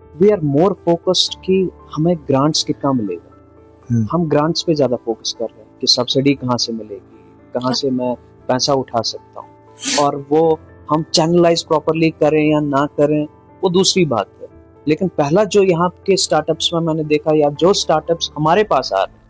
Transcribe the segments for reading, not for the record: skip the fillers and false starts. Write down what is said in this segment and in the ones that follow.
We are more focused कि हमें grants कितना मिलेगा। हम ग्रांट्स पे ज़्यादा फोकस कर रहे हैं कि सब्सिडी कहाँ से मिलेगी, कहाँ से मैं पैसा उठा सकता हूँ, और वो हम चैनलाइज प्रॉपरली करें या ना करें वो दूसरी बात है। लेकिन पहला जो यहाँ के स्टार्टअप्स में मैंने देखा, या जो स्टार्टअप्स हमारे पास आ रहे हैं,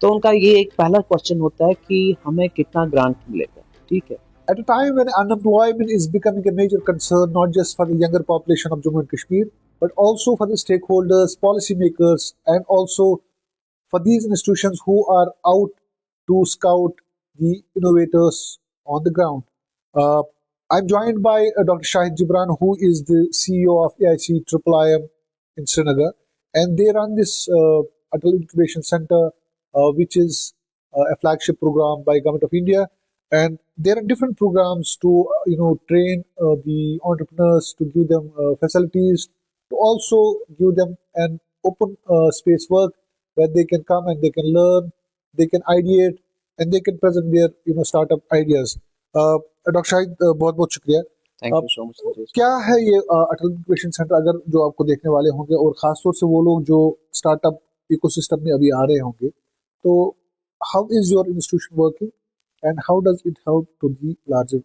तो उनका ये एक पहला क्वेश्चन होता है कि हमें कितना ग्रांट मिलेगा। ठीक है, At a time when unemployment is becoming a major concern, not just for the younger population of Jammu and Kashmir, but also for the stakeholders, policymakers, and also for these institutions who are out to scout the innovators on the ground. Uh, I'm joined by Dr. Shahid Gibran, who is the CEO of AIC IIIM in Srinagar, and they run this Atal Incubation Center, which is a flagship program by Government of India. And there are different programs to train the entrepreneurs, to give them facilities, to also give them an open space work where they can come and they can learn, they can ideate, and they can present their startup ideas. Doctor Shahid, बहुत बहुत शुक्रिया। Thank you so much. क्या है ये अटल incubation centre, अगर जो आपको देखने वाले होंगे और खासतौर से वो लोग जो स्टार्टअप इकोसिस्टम में अभी आ रहे होंगे, तो how is your institution working and how does it help to the larger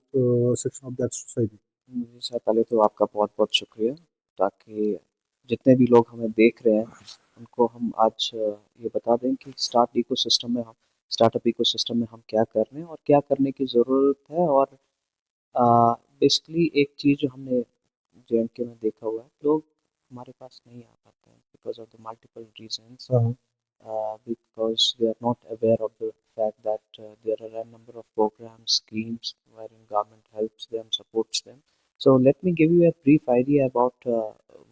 section of that society? जी सर, पहले तो आपका बहुत बहुत शुक्रिया, ताकि जितने भी लोग हमें देख रहे हैं उनको हम आज ये बता दें कि स्टार्टअप इकोसिस्टम में हम क्या कर रहे हैं और क्या करने की ज़रूरत है। और बेसिकली एक चीज़ जो हमने JNK में देखा हुआ है, लोग हमारे पास नहीं आ पाते हैं because of the multiple reasons, because they are not aware of the fact that there are a number of programs, schemes wherein government helps them, supports them. So let me give you a brief idea about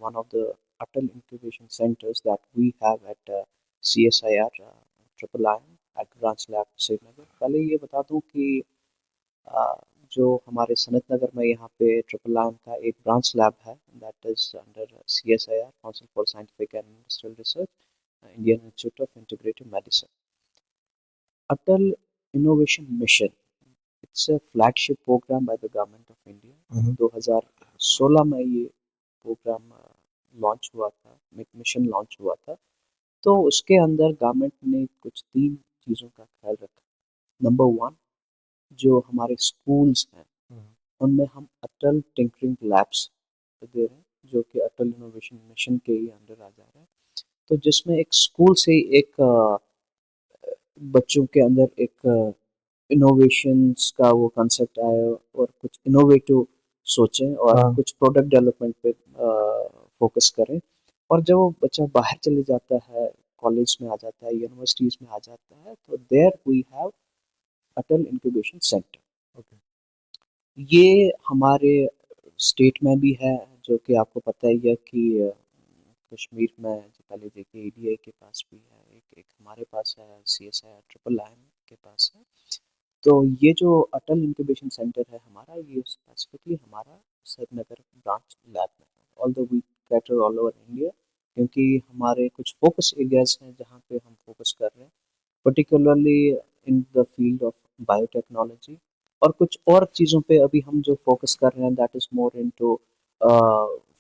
one of the Atal Incubation Centers that we have at CSIR IIIM at Branch Lab Srinagar. पहले ये बता दूं कि जो हमारे सनत नगर में यहाँ पे IIIM का एक ब्रांच लैब है, that is under CSIR, council for scientific and industrial research, Indian Institute of Integrative Medicine. Atal Innovation Mission, it's a flagship program by the Government of India. 2016 में ये प्रोग्राम लॉन्च हुआ था, mission launch हुआ था। तो उसके अंदर government ने कुछ 3 चीज़ों का ख्याल रखा। नंबर 1, जो हमारे स्कूल्स हैं उनमें हम अटल टिंकरिंग लैब्स दे रहे हैं, जो कि अटल इनोवेशन मिशन के ही अंडर आ जा रहा है। तो जिसमें एक स्कूल से एक बच्चों के अंदर एक इनोवेशंस का वो कंसेप्ट आया और कुछ इनोवेटिव सोचें और कुछ प्रोडक्ट डेवलपमेंट पे फोकस करें। और जब वो बच्चा बाहर चले जाता है, कॉलेज में आ जाता है, यूनिवर्सिटीज़ में आ जाता है, तो there we have Atal incubation centre. ये हमारे स्टेट में भी है, जो कि आपको पता ही है कि कश्मीर में पहले देखिए ADI के पास भी है, एक हमारे पास है, CSIR IIIM के पास है। तो ये जो अटल इंक्यूबेशन सेंटर है हमारा, ये स्पेसिफिकली हमारा श्रीनगर ब्रांच लैब में है, although we cater all over India, क्योंकि हमारे कुछ फोकस एरियाज हैं जहाँ पे हम फोकस कर रहे हैं, particularly in the field of biotechnology. और कुछ और चीज़ों पे अभी हम जो फोकस कर रहे हैं, that is more into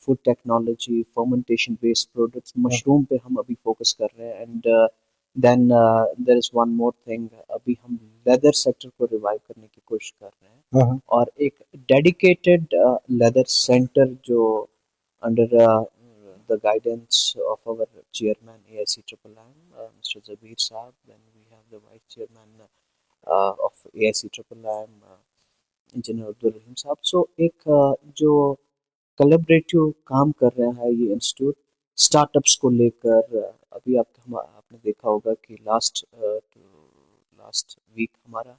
food technology, fermentation based products, mushroom पे हम अभी फोकस कर रहे हैं। And then there is one more thing, अभी हम लेदर सेक्टर को रिवाइव करने की कोशिश कर रहे हैं, और एक डेडिकेटेड लेदर सेंटर जो under the guidance of our chairman AIC IIIM, Mr. Zabir Saab. Then we have the vice chairman of AIC IIIM, Engineer Abdul Rahim Saab. So एक जो कोलैबोरेटिव काम कर रहा है ये इंस्टीट्यूट स्टार्टअप्स को लेकर। अभी आपने देखा होगा कि लास्ट वीक हमारा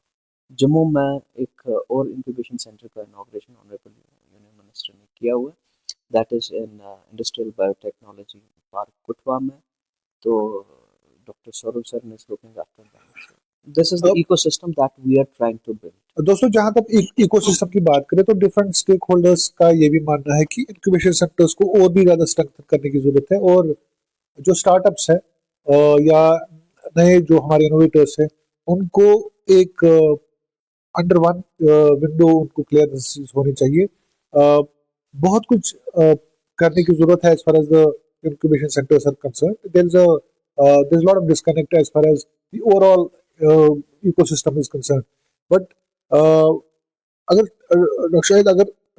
जम्मू में एक और इंक्यूबेशन सेंटर का इनॉग्रेशन ऑनरेबल यूनियन मिनिस्टर ने किया हुआ है, that is in Industrial Biotechnology Park Kutwa में। तो Dr. Saurav sir is looking after that. So this is the ecosystem that we are trying to build. दोस्तों, जहां तक इकोसिस्टम की बात करें तो डिफरेंट स्टेक होल्डर्स का ये भी मानना है कि इंक्यूबेशन सेंटर्स को और भी ज्यादा स्ट्रेंथन करने की जरूरत है, और जो स्टार्टअप्स है या नए जो हमारे इनोवेटर्स हैं उनको एक अंडर वन विंडो उनको क्लियर होनी चाहिए। बहुत कुछ करने की जरूरत है as far as the incubation centers are concerned. There's a lot of disconnect as far as the overall ecosystem is concerned. But uh, अगर शायद अगर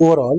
overall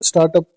startup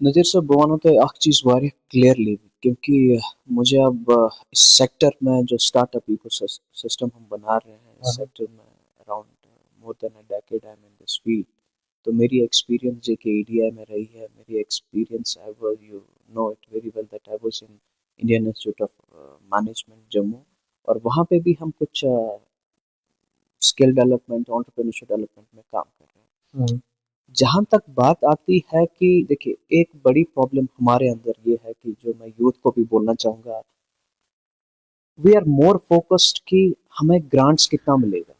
नज़ीर साहब बो वनो तो एक चीज़ वारिया क्लियरली क्योंकि मुझे अब इस सेक्टर में जो स्टार्टअप इको सिस्टम हम बना रहे हैं इस सेक्टर में around more than a decade I am in this field. तो मेरी एक्सपीरियंस जो कि एडीआई में रही है, मेरी experience I was you know it very well that I was in Indian institute of management Jammu, और वहाँ पे भी हम कुछ स्किल डेवलपमेंट एंटरप्रेन्योरशिप डेवलपमेंट में काम कर रहे हैं. जहाँ तक बात आती है कि देखिए एक बड़ी प्रॉब्लम हमारे अंदर ये है कि जो मैं यूथ को भी बोलना चाहूँगा, वी आर मोर फोकस्ड कि हमें ग्रांट्स कितना मिलेगा.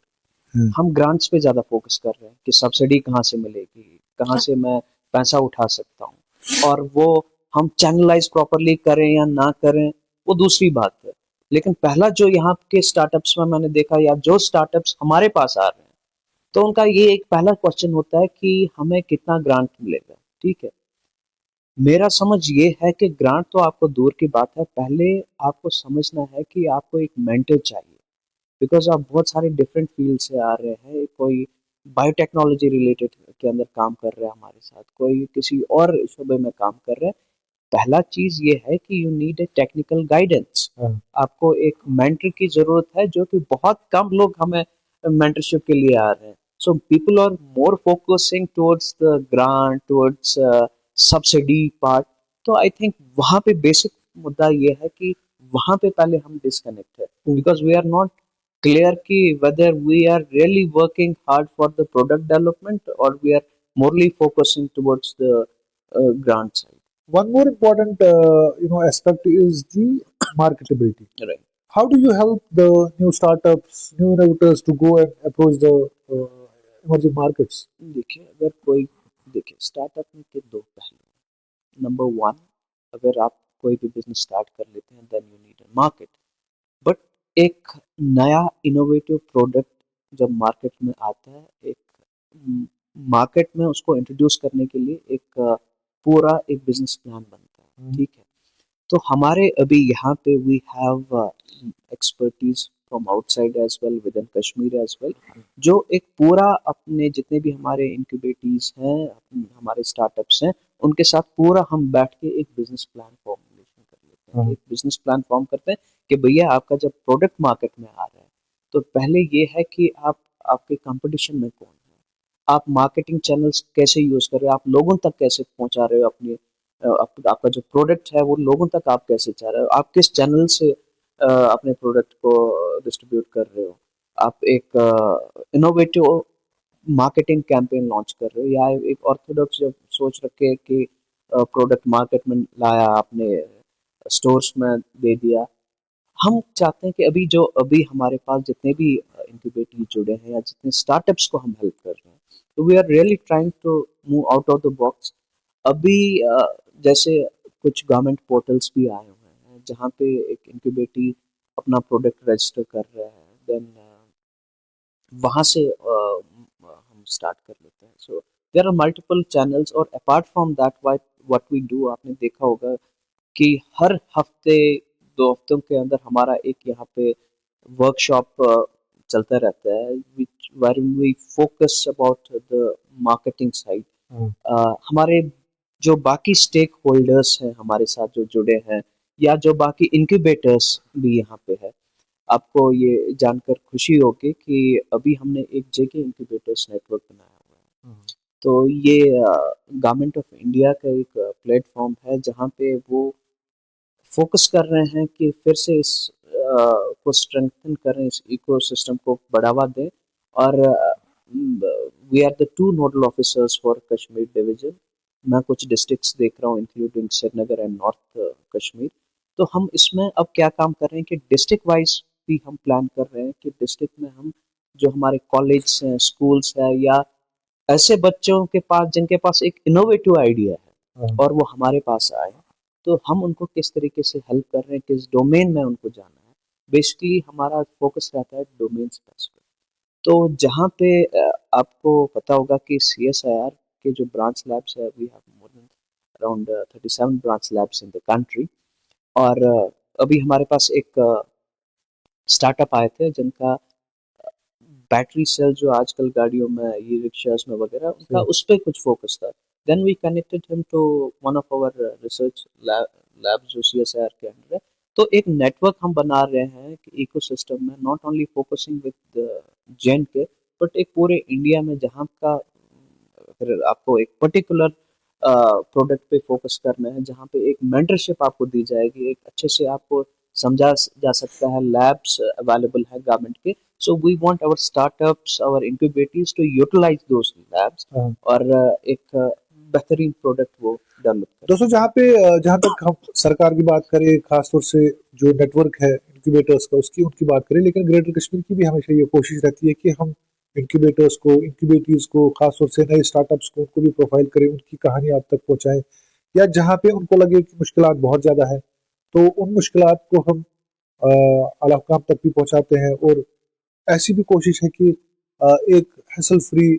हम ग्रांट्स पे ज़्यादा फोकस कर रहे हैं कि सब्सिडी कहाँ से मिलेगी, कहाँ से मैं पैसा उठा सकता हूँ, और वो हम चैनलाइज प्रॉपरली करें या ना करें वो दूसरी बात है. लेकिन पहला जो यहाँ के स्टार्टअप्स में मैंने देखा या जो स्टार्टअप्स हमारे पास आ रहे हैं तो उनका ये एक पहला क्वेश्चन होता है कि हमें कितना ग्रांट मिलेगा. ठीक है, मेरा समझ ये है कि ग्रांट तो आपको दूर की बात है, पहले आपको समझना है कि आपको एक मेंटर चाहिए, बिकॉज आप बहुत सारे डिफरेंट फील्ड से आ रहे हैं. कोई बायोटेक्नोलॉजी रिलेटेड के अंदर काम कर रहे हैं हमारे साथ, कोई किसी और शोबे में काम कर रहे हैं. पहला चीज ये है कि you need a technical guidance. आपको एक मेंटर की जरूरत है, जो कि बहुत कम लोग हमें मेंटरशिप के लिए आ रहे हैं. So people are more focusing towards the grant, towards subsidy part. तो I think वहाँ पे basic मुद्दा ये है कि वहाँ पे पहले हम disconnect है, because we are not clear कि whether we are really working hard for the product development or we are morely focusing towards the grant side. One more important aspect is the marketability. Right. How do you help the new startups, new innovators to go and approach the emerging markets? देखिए अगर कोई startup में के दो पहलू. Number one, अगर आप कोई भी बिजनेस स्टार्ट कर लेते हैं then you need a market. But एक नया इनोवेटिव प्रोडक्ट जब मार्केट में आता है, एक मार्केट में उसको इंट्रोड्यूस करने के लिए एक पूरा एक बिजनेस प्लान बनता है. ठीक है, तो हमारे अभी यहाँ पे we have expertise from outside as well within Kashmir as well, जो एक पूरा अपने जितने भी हमारे इंक्यूबेटीज हैं, हमारे स्टार्टअप्स हैं, उनके साथ पूरा हम बैठ के एक बिजनेस प्लान फॉर्मुलेशन कर लेते हैं. एक बिजनेस प्लान फॉर्म करते हैं कि भैया आपका जब प्रोडक्ट मार्केट में आ रहा है तो पहले ये है कि आप आपके कंपटीशन में कौन है, आप मार्केटिंग चैनल्स कैसे यूज कर रहे हो, आप लोगों तक कैसे पहुंचा रहे हो अपनी आपका जो प्रोडक्ट है वो लोगों तक आप कैसे जा रहे हो, आप किस चैनल से अपने प्रोडक्ट को डिस्ट्रीब्यूट कर रहे हो, आप एक इनोवेटिव मार्केटिंग कैंपेन लॉन्च कर रहे हो, या एक ऑर्थोडॉक्स जब सोच रखे कि प्रोडक्ट मार्केट में लाया, आपने स्टोर्स में दे दिया. हम चाहते हैं कि अभी हमारे पास जितने भी इंक्यूबेटर जुड़े हैं या जितने स्टार्टअप्स को हम हेल्प कर रहे हैं, तो we are really trying to move out of the box. अभी जैसे कुछ गवर्नमेंट पोर्टल्स भी आए हुए हैं जहाँ पे एक इंक्यूबेटी अपना प्रोडक्ट रजिस्टर कर रहा है, देन वहाँ से हम स्टार्ट कर लेते हैं. So there are multiple channels, और apart from that what we do, आपने देखा होगा कि हर हफ्ते 2 हफ्तों के अंदर हमारा एक यहाँ पे वर्कशॉप चलता रहता है, where we focus about the marketing side. हमारे जो बाकी स्टेक होल्डर्स हैं हमारे साथ जो जुड़े हैं, या जो बाकी इंक्यूबेटर्स भी यहाँ पे है, आपको ये जानकर खुशी होगी कि अभी हमने एक जेके इंक्यूबेटर्स नेटवर्क बनाया हुआ है. तो ये गवर्नमेंट ऑफ इंडिया का एक प्लेटफॉर्म है जहाँ पे वो फोकस कर रहे हैं कि फिर से इस को स्ट्रेंथन करें, इस इकोसिस्टम को बढ़ावा दें. और we are the 2 nodal officers for Kashmir division. मैं कुछ डिस्ट्रिक्ट्स देख रहा हूँ including Srinagar and north Kashmir. तो हम इसमें अब क्या काम कर रहे हैं कि डिस्ट्रिक्ट वाइज भी हम प्लान कर रहे हैं कि डिस्ट्रिक्ट में हम जो हमारे कॉलेज हैं, स्कूल्स हैं, या ऐसे बच्चों के पास जिनके पास एक इनोवेटिव आइडिया है और वो हमारे पास आए, तो हम उनको किस तरीके से हेल्प कर रहे हैं, किस डोमेन में उनको जाना है. बेसिकली हमारा फोकस रहता है डोमेन स्पेसिफिक. तो जहाँ पे आपको पता होगा कि CSIR के जो ब्रांच लैब्स है, we have more than around 37 branch labs in the country. और अभी हमारे पास एक स्टार्टअप आए थे जिनका बैटरी सेल जो आजकल गाड़ियों में, ई रिक्शास में वगैरह, उनका सही। उस पर कुछ फोकस था। Then we connected him to one of our research lab जो CSIR के अंडर है। तो एक नेटवर्क हम बना रहे हैं कि इकोसिस्टम में, नॉट ओनली फोकसिंग विद जेन के, बट एक पूरे इंडिया में जहाँ का, अगर आपको एक पर्टिकुलर प्रोडक्ट पे फोकस करना है, जहाँ पे एक मेंटरशिप आपको दी जाएगी, एक अच्छे से आपको समझा जा सकता है, लैब्स अवेलेबल है गवर्नमेंट के। So we want our startups, our incubators to utilize those labs, हाँ। और एक बेहतरीन प्रोडक्ट वो डेवलप करें। दोस्तों, जहाँ तक हम सरकार की बात करें, खासतौर से जो नेटवर्क है इंक्यूबेटर्स का, उसकी उनकी बात करें, लेकिन ग्रेटर कश्मीर की भी हमेशा ये कोशिश रहती है कि हम इंक्यूबेटर्स को, इंक्यूबेटीज को, खासतौर से नए स्टार्टअप्स को, उनको भी प्रोफाइल करें, उनकी कहानी आप तक पहुंचाएं, या जहाँ पे उनको लगे कि मुश्किलात बहुत ज़्यादा है, तो उन मुश्किलात को हम आला हुकाम तक भी पहुंचाते हैं। और ऐसी भी कोशिश है कि एक hassle free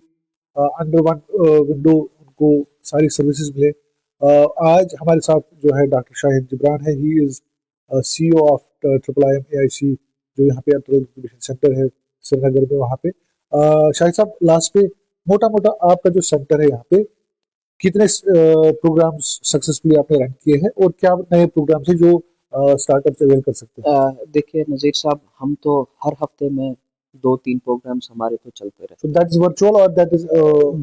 under one window उनको सारी सर्विसेज मिले। आज हमारे साथ जो है डॉक्टर शाहिद जिब्रान है, he is CEO of IIIM AIC, जो यहाँ पे अंतरिम इंक्यूबेशन सेंटर है श्रीनगर में, वहाँ पे। शाहिद साहब, लास्ट पे मोटा मोटा आपका जो सेंटर है यहाँ पे, कितने प्रोग्राम्स सक्सेसफुली आपने रन किए हैं, और क्या नए प्रोग्राम्स हैं जो स्टार्टअप से अवेल कर सकते हैं? देखिए नज़ीर साहब, हम तो हर हफ्ते में 2-3 प्रोग्राम्स हमारे तो चलते So रहते हैं। that is virtual or that is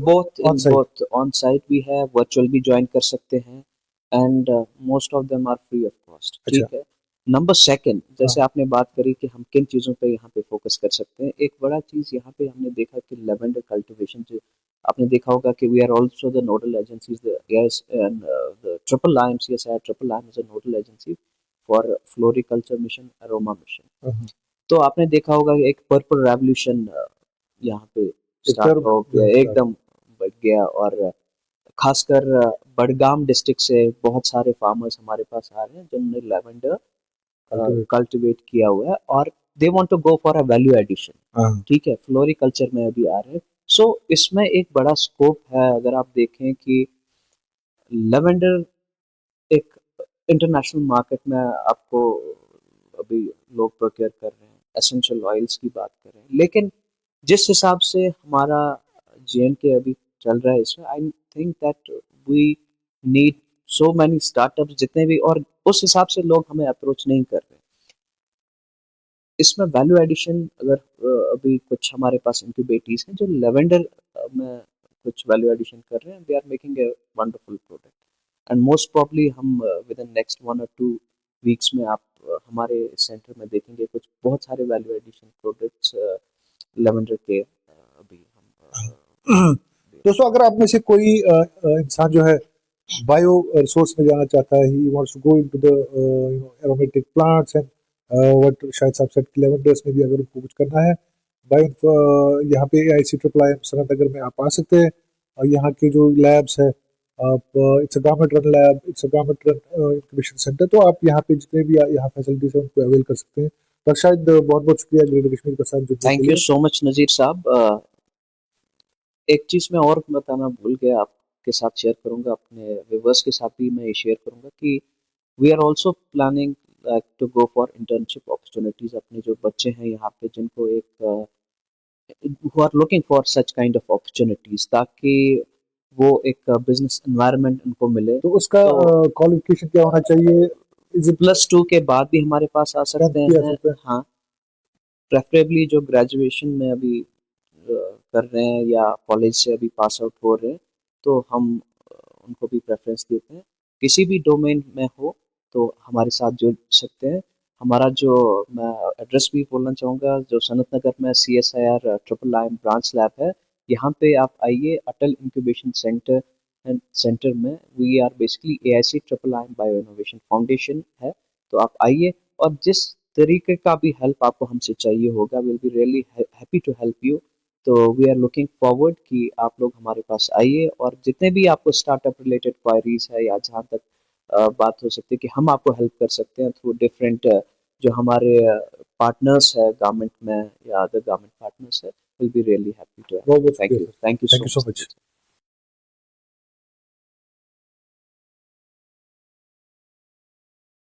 both on in site? Both on site भी है, वर्चुअल भी ज्वाइन कर सकते हैं, and most of them are free of cost. अच्छा। ठीक है। नंबर सेकंड, हाँ। जैसे आपने बात करी कि हम किन चीज़ों पे यहाँ पे फोकस कर सकते हैं, एक बड़ा चीज़ यहाँ पे हमने देखा कि लेवेंडर कल्टीवेशन, जो आपने देखा होगा कि we are also the nodal agencies, the triple I M, CSIR triple I M is a nodal agency for floriculture mission, aroma mission. हाँ। तो आपने देखा होगा कि एक पर्पल रेवोल्यूशन यहाँ पे एक स्टार्ट टर्म हो जो गया, है स्टार्ट। एकदम बढ़ गया। और खासकर बडगाम डिस्ट्रिक्ट से बहुत सारे फार्मर्स हमारे पास आ रहे हैं जिन्होंने लेवेंडर कल्टीवेट। कल्टीवेट किया हुआ है, और they want to go for a value addition. हाँ। ठीक है, फ्लोरिकल्चर में अभी आ रहे हैं। सो इसमें एक बड़ा स्कोप है। अगर आप देखें कि लेवेंडर एक इंटरनेशनल मार्केट में आपको अभी लोग प्रोक्योर कर रहे हैं, एसेंशियल ऑयल्स की बात कर रहे हैं, लेकिन जिस हिसाब से हमारा JNK अभी चल रहा है, इसमें I think that we need so many startups जितने भी, और उस हिसाब से लोग हमें अप्रोच नहीं कर रहे। इसमें वैल्यू एडिशन, अगर अभी कुछ हमारे पास इंक्यूबेटर्स हैं जो लेवेंडर में कुछ वैल्यू एडिशन कर रहे हैं, they are making a wonderful product. And most probably हम within next 1 or 2 weeks में आप हमारे सेंटर में देखेंगे कुछ बहुत सारे वैल्यू एडिशन प्रोडक्ट्स लेवेंडर के अभी हम दे रहे दोस्तों, अगर आप में से कोई इंसान जो है बायो रिसोर्स में जाना चाहता है, he wants to go into the aromatic plants and what शायद साहब सेड, लेवेंडर्स में भी अगर उनको कुछ करना है, बायो यहाँ पे AIC IIIM श्रीनगर में आप आ सकते हैं। और यहाँ के जो लैब्स है, आप, it's a government run lab, it's a government run incubation centre, तो आप यहाँ पे जितने भी यहाँ फैसिलिटीज है उनको अवेल कर सकते हैं। तो शायद बहुत बहुत शुक्रिया ग्रेटर कश्मीर का साथ जुड़ने के थैंक यू लिए। सो मच नज़ीर साहब। एक चीज़ मैं और बताना भूल गया, आपके साथ शेयर करूंगा, अपने व्यूअर्स के साथ भी मैं ये शेयर करूंगा कि we are also planning to go for internship opportunities. अपने जो बच्चे हैं यहाँ पे जिनको एक who are looking for such kind of opportunities, ताकि वो एक बिजनेस एनवायरनमेंट उनको मिले। तो उसका तो क्वालिफिकेशन क्या होना चाहिए? इज इट +2 के बाद भी हमारे पास आ 10th सकते भी आ हैं। सकता है? हाँ, प्रेफरेबली जो ग्रेजुएशन में अभी कर रहे हैं या कॉलेज से अभी पास आउट हो रहे हैं, तो हम उनको भी प्रेफरेंस देते हैं। किसी भी डोमेन में हो तो हमारे साथ जुड़ सकते हैं। हमारा जो, मैं एड्रेस भी बोलना चाहूँगा, जो सनत नगर में CSIR IIIM ब्रांच लैब है, यहाँ पे आप आइए। Atal incubation centre and centre में we are basically AIC IIIM bio innovation foundation है। तो आप आइए, और जिस तरीके का भी हेल्प आपको हमसे चाहिए होगा, will be really happy to help you. तो वी आर लुकिंग फॉरवर्ड कि आप लोग हमारे पास आइए, और जितने भी आपको स्टार्टअप रिलेटेड क्वायरीज है, या जहाँ तक बात हो सकती है कि हम आपको हेल्प कर सकते हैं थ्रू डिफरेंट जो हमारे पार्टनर्स है गवर्नमेंट में या अदर गवर्नमेंट पार्टनर्स है, will be really happy to have. Robert, Thank you. Thank you thank so you so much. much.